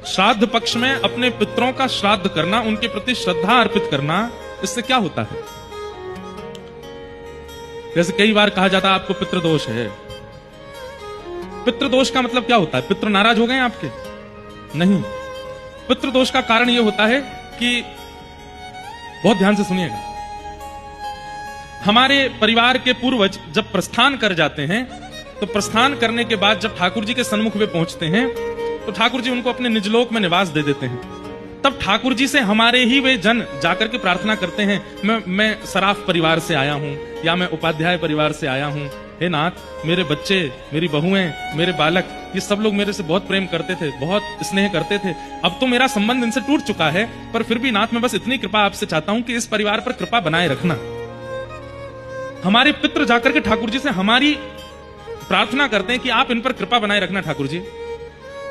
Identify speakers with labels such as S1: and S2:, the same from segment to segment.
S1: श्राद्ध पक्ष में अपने पितरों का श्राद्ध करना, उनके प्रति श्रद्धा अर्पित करना, इससे क्या होता है? जैसे कई बार कहा जाता है आपको पितृदोष है। पितृदोष का मतलब क्या होता है? पितृ नाराज हो गए आपके? नहीं। पितृदोष का कारण यह होता है कि, बहुत ध्यान से सुनिएगा, हमारे परिवार के पूर्वज जब प्रस्थान कर जाते हैं तो प्रस्थान करने के बाद जब ठाकुर जी के सन्मुख वे पहुंचते हैं तो ठाकुर जी उनको अपने निजलोक में निवास दे देते हैं। तब ठाकुर जी से हमारे ही वे जन जाकर के प्रार्थना करते हैं, मैं सराफ परिवार से आया हूं या मैं उपाध्याय परिवार से आया हूं, हे नाथ मेरे बच्चे, मेरी बहुएं, मेरे बालक, ये सब लोग मेरे से बहुत प्रेम करते थे, बहुत स्नेह करते थे। अब तो मेरा संबंध इनसे टूट चुका है, पर फिर भी नाथ मैं बस इतनी कृपा आपसे चाहता हूं कि इस परिवार पर कृपा बनाए रखना। हमारे पितृ जाकर के ठाकुर जी से हमारी प्रार्थना करते हैं कि आप इन पर कृपा बनाए रखना ठाकुर जी।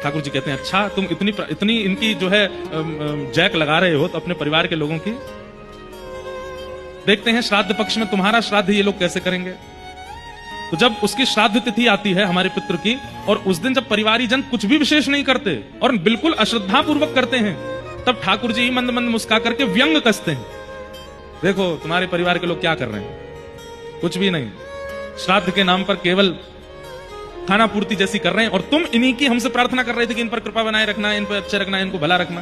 S1: ठाकुर जी कहते हैं अच्छा तुम इतनी इनकी जो है जैक लगा रहे हो तो अपने परिवार के लोगों की देखते हैं श्राद्ध पक्ष में तुम्हारा श्राद्ध ये लोग कैसे करेंगे। तो जब उसकी श्राद्ध तिथि आती है हमारे पितृ की, और उस दिन जब परिवारी जन कुछ भी विशेष नहीं करते और बिल्कुल अश्रद्धा पूर्वक करते हैं, तब ठाकुर जी मंद मंद मुस्का करके व्यंग कसते हैं, देखो तुम्हारे परिवार के लोग क्या कर रहे हैं, कुछ भी नहीं, श्राद्ध के नाम पर केवल खाना पूर्ति जैसी कर रहे हैं, और तुम इन्हीं की हमसे प्रार्थना कर रहे थे कि इन पर कृपा बनाए रखना, इन पर अच्छे रखना, इनको भला रखना।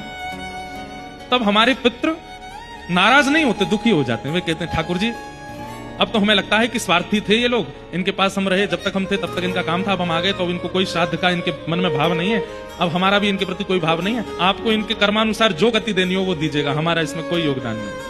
S1: तब हमारे पितृ नाराज नहीं होते, दुखी हो जाते हैं। वे कहते हैं ठाकुर जी अब तो हमें लगता है कि स्वार्थी थे ये लोग, इनके पास हम रहे, जब तक हम थे तब तक इनका काम था, अब हम आ गए तो इनको कोई श्राद्ध का इनके मन में भाव नहीं है, अब हमारा भी इनके प्रति कोई भाव नहीं है, आपको इनके कर्मानुसार जो गति देनी हो वो दीजिएगा, हमारा इसमें कोई योगदान नहीं।